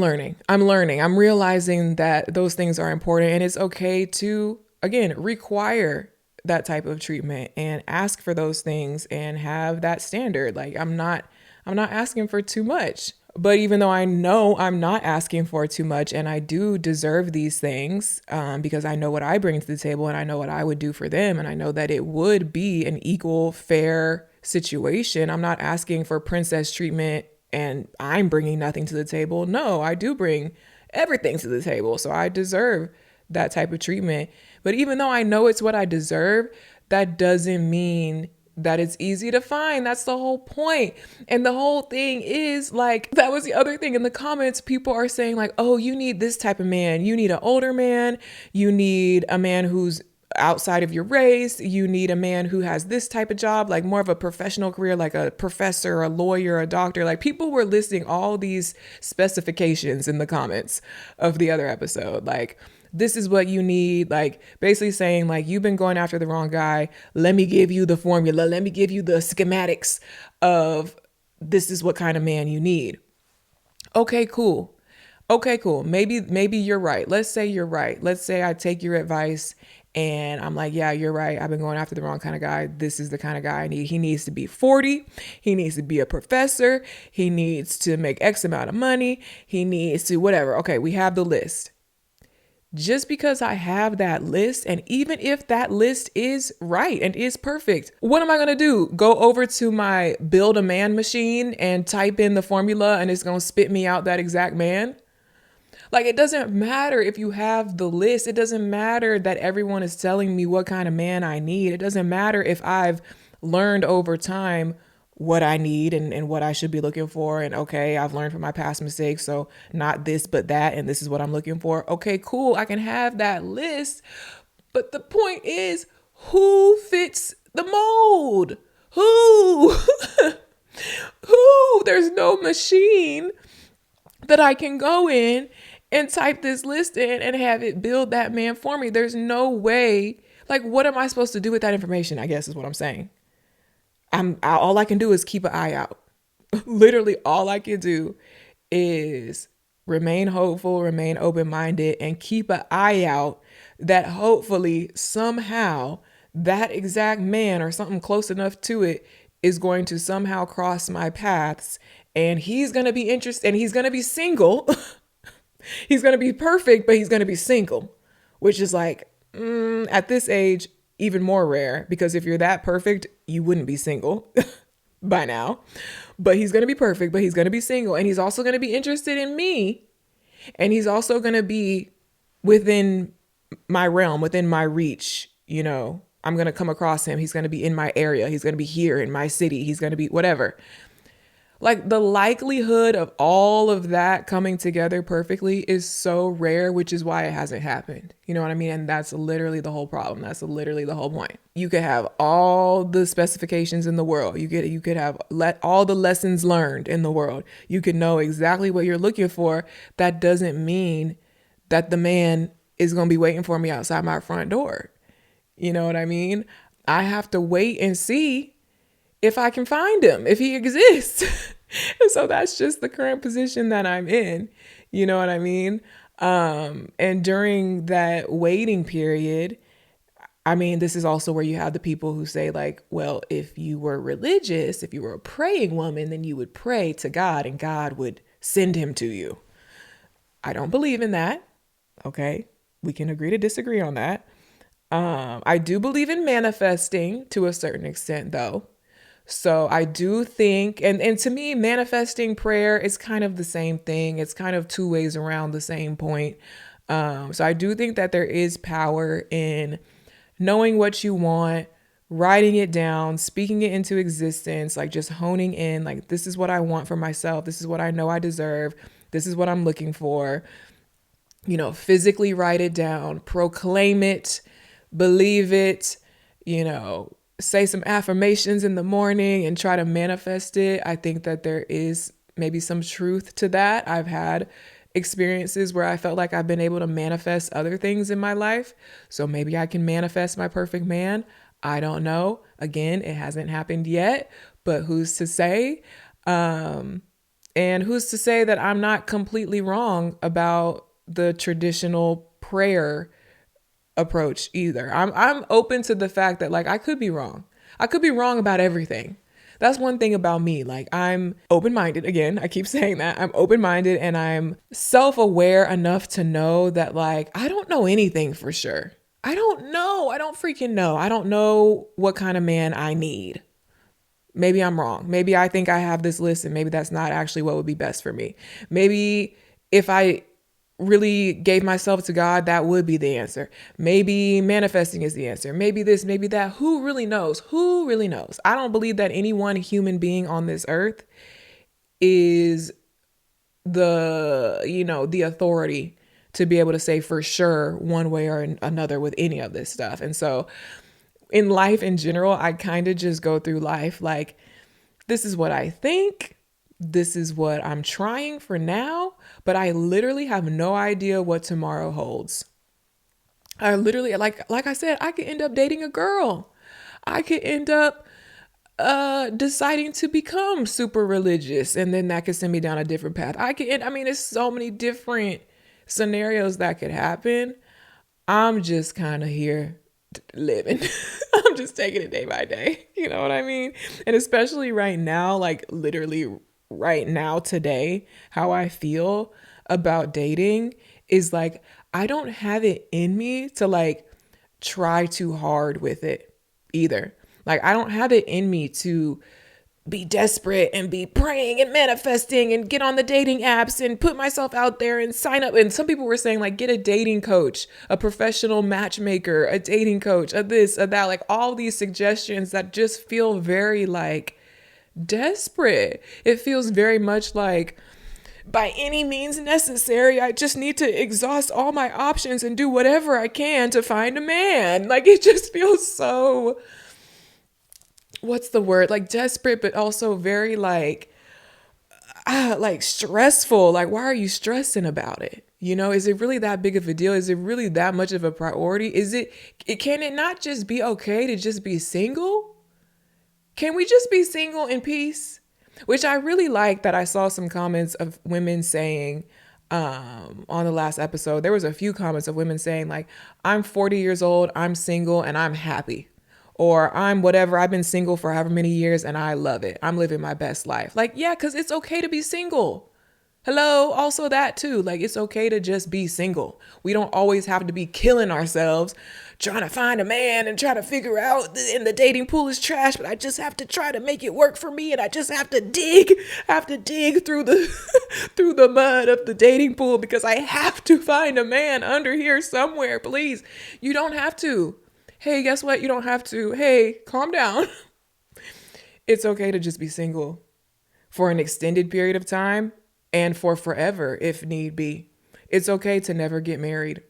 learning. I'm realizing that those things are important, and it's okay to, again, require that type of treatment and ask for those things and have that standard. Like, I'm not asking for too much. But even though I know I'm not asking for too much and I do deserve these things, because I know what I bring to the table and I know what I would do for them, and I know that it would be an equal, fair situation. I'm not asking for princess treatment and I'm bringing nothing to the table. No, I do bring everything to the table. So I deserve that type of treatment. But even though I know it's what I deserve, that doesn't mean that it's easy to find. That's the whole point. And the whole thing is like, that was the other thing in the comments. People are saying like, oh, you need this type of man. You need an older man. You need a man who's outside of your race. You need a man who has this type of job, like more of a professional career, like a professor, a lawyer, a doctor. Like people were listing all these specifications in the comments of the other episode. Like, this is what you need, like basically saying like, you've been going after the wrong guy. Let me give you the formula. Let me give you the schematics of this is what kind of man you need. Okay, cool. Okay, cool. Maybe you're right. Let's say you're right. Let's say I take your advice and I'm like, yeah, you're right. I've been going after the wrong kind of guy. This is the kind of guy I need. He needs to be 40. He needs to be a professor. He needs to make X amount of money. He needs to whatever. Okay, we have the list. Just because I have that list, and even if that list is right and is perfect, what am I going to do? Go over to my build a man machine and type in the formula and it's going to spit me out that exact man? Like, it doesn't matter if you have the list. It doesn't matter that everyone is telling me what kind of man I need. It doesn't matter if I've learned over time what I need and what I should be looking for. And okay, I've learned from my past mistakes. So not this, but that. And this is what I'm looking for. Okay, cool. I can have that list. But the point is, who fits the mold? Who? Who? There's no machine that I can go in and type this list in and have it build that man for me. There's no way. Like, what am I supposed to do with that information? I guess is what I'm saying. All I can do is keep an eye out. Literally all I can do is remain hopeful, remain open-minded, and keep an eye out that hopefully somehow that exact man or something close enough to it is going to somehow cross my paths, and he's going to be interested, and he's going to be single. He's going to be perfect, but he's going to be single, which is like, at this age, even more rare, because if you're that perfect, you wouldn't be single by now. But he's going to be perfect, but he's going to be single. And he's also going to be interested in me. And he's also going to be within my realm, within my reach. You know, I'm going to come across him. He's going to be in my area. He's going to be here in my city. He's going to be whatever. Like, the likelihood of all of that coming together perfectly is so rare, which is why it hasn't happened. You know what I mean? And that's literally the whole problem. That's literally the whole point. You could have all the specifications in the world. You could have all the lessons learned in the world. You could know exactly what you're looking for. That doesn't mean that the man is going to be waiting for me outside my front door. You know what I mean? I have to wait and see if I can find him, if he exists. And so that's just the current position that I'm in. You know what I mean? And during that waiting period, I mean, this is also where you have the people who say like, well, if you were religious, if you were a praying woman, then you would pray to God and God would send him to you. I don't believe in that. Okay. We can agree to disagree on that. I do believe in manifesting to a certain extent though. So I do think, and to me, manifesting prayer is kind of the same thing. It's kind of two ways around the same point. So I do think that there is power in knowing what you want, writing it down, speaking it into existence, like just honing in, like, this is what I want for myself. This is what I know I deserve. This is what I'm looking for. You know, physically write it down, proclaim it, believe it, you know, say some affirmations in the morning and try to manifest it. I think that there is maybe some truth to that. I've had experiences where I felt like I've been able to manifest other things in my life. So maybe I can manifest my perfect man. I don't know. Again, it hasn't happened yet, but who's to say? And who's to say that I'm not completely wrong about the traditional prayer approach either. I'm open to the fact that like I could be wrong. I could be wrong about everything. That's one thing about me. Like, I'm open-minded. Again, I keep saying that. I'm open-minded and I'm self-aware enough to know that, like, I don't know anything for sure. I don't know. I don't freaking know. I don't know what kind of man I need. Maybe I'm wrong. Maybe I think I have this list and maybe that's not actually what would be best for me. Maybe if I really gave myself to God, that would be the answer. Maybe manifesting is the answer. Maybe this, maybe that. Who really knows? Who really knows? I don't believe that any one human being on this earth is the authority to be able to say for sure one way or another with any of this stuff. And so in life in general, I kind of just go through life like, this is what I think. This is what I'm trying for now, but I literally have no idea what tomorrow holds. I literally, like I said, I could end up dating a girl. I could end up deciding to become super religious, and then that could send me down a different path. There's so many different scenarios that could happen. I'm just kind of here living. I'm just taking it day by day. You know what I mean? And especially right now, like literally right now, today, how I feel about dating is like, I don't have it in me to like try too hard with it either. Like, I don't have it in me to be desperate and be praying and manifesting and get on the dating apps and put myself out there and sign up. And some people were saying like, get a dating coach, a professional matchmaker, a dating coach, a this, a that, like all these suggestions that just feel very like desperate. It feels very much like, by any means necessary, I just need to exhaust all my options and do whatever I can to find a man. Like, it just feels so, what's the word? Like desperate, but also very like stressful. Like, why are you stressing about it? Is it really that big of a deal? Is it really that much of a priority? Can it not just be okay to just be single? Can we just be single in peace? Which I really like that I saw some comments of women saying on the last episode. There was a few comments of women saying like, I'm 40 years old, I'm single and I'm happy. Or I'm whatever, I've been single for however many years and I love it. I'm living my best life. Like, yeah, because it's okay to be single. Hello, also that too. Like, it's okay to just be single. We don't always have to be killing ourselves trying to find a man and trying to figure out and the dating pool is trash, but I just have to try to make it work for me and I just have to dig through the through the mud of the dating pool because I have to find a man under here somewhere, please. You don't have to. Hey, guess what? You don't have to. Hey, calm down. It's okay to just be single for an extended period of time and for forever if need be. It's okay to never get married.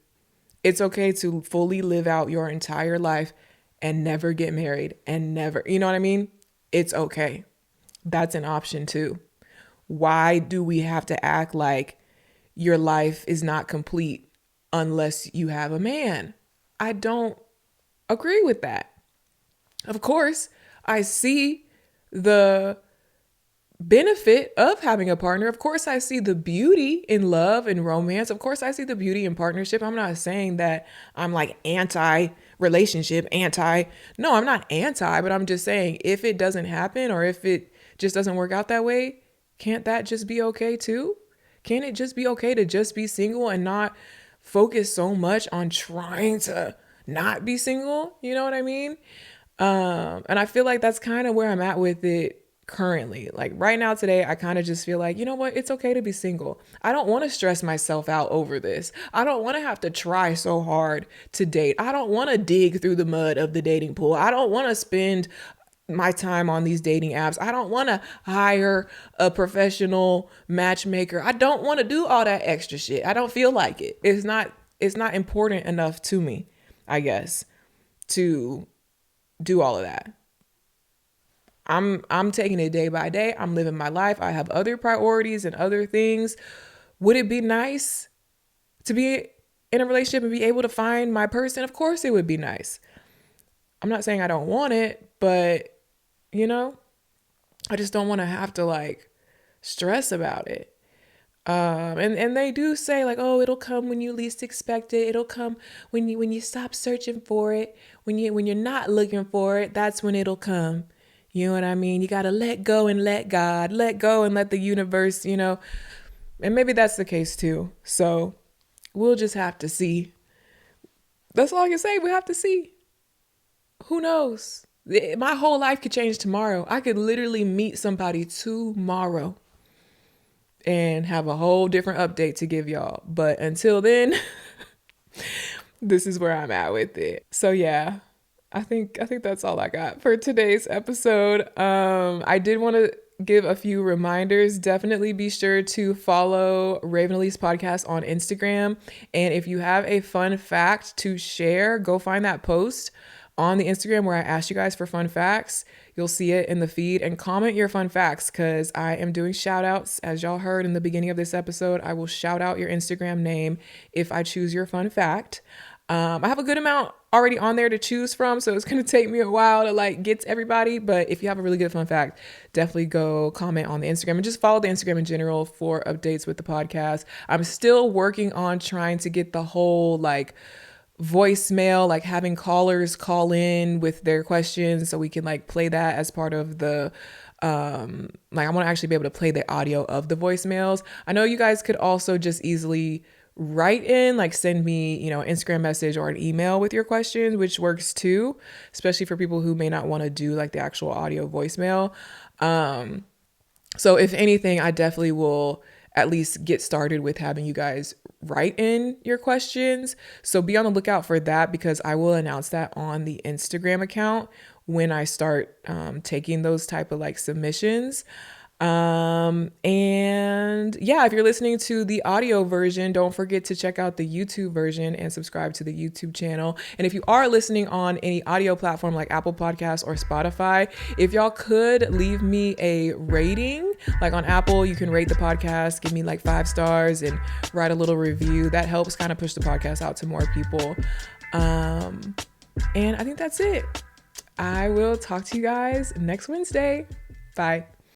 It's okay to fully live out your entire life and never get married and never, you know what I mean? It's okay. That's an option too. Why do we have to act like your life is not complete unless you have a man? I don't agree with that. Of course, I see the benefit of having a partner. Of course, I see the beauty in love and romance. Of course, I see the beauty in partnership. I'm not saying that I'm like anti-relationship, No, I'm not anti, but I'm just saying if it doesn't happen or if it just doesn't work out that way, can't that just be okay too? Can't it just be okay to just be single and not focus so much on trying to not be single? You know what I mean? And I feel like that's kind of where I'm at with it currently. Like right now today, I kind of just feel like, you know what? It's okay to be single. I don't want to stress myself out over this. I don't want to have to try so hard to date. I don't want to dig through the mud of the dating pool. I don't want to spend my time on these dating apps. I don't want to hire a professional matchmaker. I don't want to do all that extra shit. I don't feel like it. It's not important enough to me, I guess, to do all of that. I'm taking it day by day. I'm living my life. I have other priorities and other things. Would it be nice to be in a relationship and be able to find my person? Of course it would be nice. I'm not saying I don't want it, but I just don't want to have to like stress about it. And they do say like, oh, it'll come when you least expect it. It'll come when you stop searching for it. When you're not looking for it, that's when it'll come. You know what I mean? You got to let go and let God, let go and let the universe, and maybe that's the case too. So we'll just have to see. That's all I can say. We have to see. Who knows? My whole life could change tomorrow. I could literally meet somebody tomorrow and have a whole different update to give y'all. But until then, this is where I'm at with it. So yeah, I think that's all I got for today's episode. I did want to give a few reminders. Definitely be sure to follow Raven Elyse podcast on Instagram. And if you have a fun fact to share, go find that post on the Instagram where I asked you guys for fun facts. You'll see it in the feed, and comment your fun facts because I am doing shout outs. As y'all heard in the beginning of this episode, I will shout out your Instagram name if I choose your fun fact. I have a good amount already on there to choose from, so it's going to take me a while to get to everybody. But if you have a really good fun fact, definitely go comment on the Instagram and just follow the Instagram in general for updates with the podcast. I'm still working on trying to get the whole voicemail, having callers call in with their questions so we can play that as part of the I want to actually be able to play the audio of the voicemails. I know you guys could also just easily write in, send me, an Instagram message or an email with your questions, which works too, especially for people who may not want to do the actual audio voicemail. So if anything, I definitely will at least get started with having you guys write in your questions. So be on the lookout for that because I will announce that on the Instagram account when I start taking those type of submissions. And yeah, if you're listening to the audio version, don't forget to check out the YouTube version and subscribe to the YouTube channel. And if you are listening on any audio platform like Apple Podcasts or Spotify, if y'all could leave me a rating, on Apple, you can rate the podcast, give me 5 stars and write a little review. That helps kind of push the podcast out to more people. And I think that's it. I will talk to you guys next Wednesday. Bye.